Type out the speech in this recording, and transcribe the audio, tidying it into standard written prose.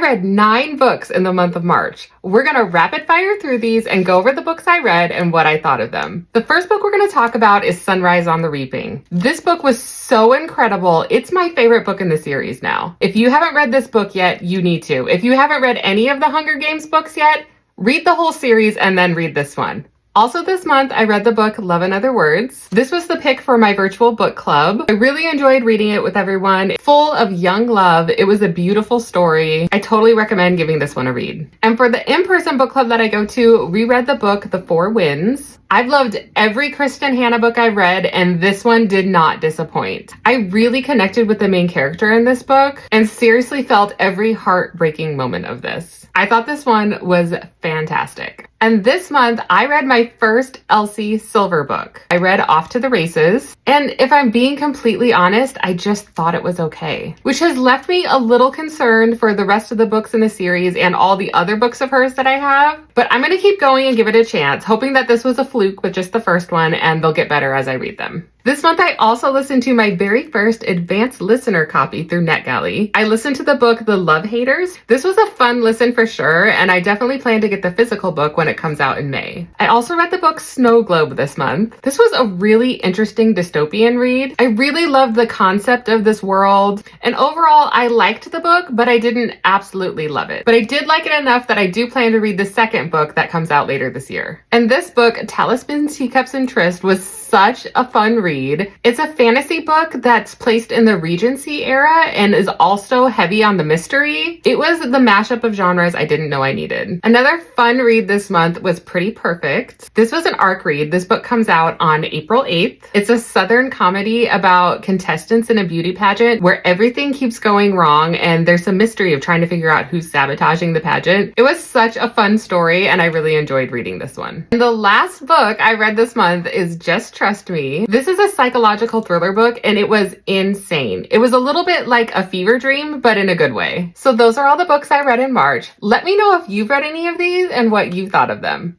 read 9 books in the month of March. We're going to rapid fire through these and go over the books I read and what I thought of them. The first book we're going to talk about is Sunrise on the Reaping. This book was so incredible. It's my favorite book in the series now. If you haven't read this book yet, you need to. If you haven't read any of the Hunger Games books yet, read the whole series and then read this one. Also this month, I read the book Love and Other Words. This was the pick for my virtual book club. I really enjoyed reading it with everyone. Full of young love. It was a beautiful story. I totally recommend giving this one a read. And for the in-person book club that I go to, we read the book The Four Winds. I've loved every Kristen Hanna book I've read, and this one did not disappoint. I really connected with the main character in this book and seriously felt every heartbreaking moment of this. I thought this one was fantastic. And this month, I read my first Elsie Silver book. I read Off to the Races, and if I'm being completely honest, I just thought it was okay, which has left me a little concerned for the rest of the books in the series and all the other books of hers that I have. But I'm going to keep going and give it a chance, hoping that this was a fluke with just the first one and they'll get better as I read them. This month, I also listened to my very first advanced listener copy through NetGalley. I listened to the book The Love Haters. This was a fun listen for sure, and I definitely plan to get the physical book when it comes out in May. I also read the book Snow Globe this month. This was a really interesting dystopian read. I really loved the concept of this world, and overall, I liked the book, but I didn't absolutely love it. But I did like it enough that I do plan to read the second book that comes out later this year. And this book, Talisman, Teacups, and Tryst, was such a fun read. It's a fantasy book that's placed in the Regency era and is also heavy on the mystery. It was the mashup of genres I didn't know I needed. Another fun read this month was Pretty Perfect. This was an ARC read. This book comes out on April 8th. It's a Southern comedy about contestants in a beauty pageant where everything keeps going wrong and there's some mystery of trying to figure out who's sabotaging the pageant. It was such a fun story and I really enjoyed reading this one. And the last book I read this month is Just Trust Me. This is a psychological thriller book and it was insane. It was a little bit like a fever dream, but in a good way. So those are all the books I read in March. Let me know if you've read any of these and what you thought of them.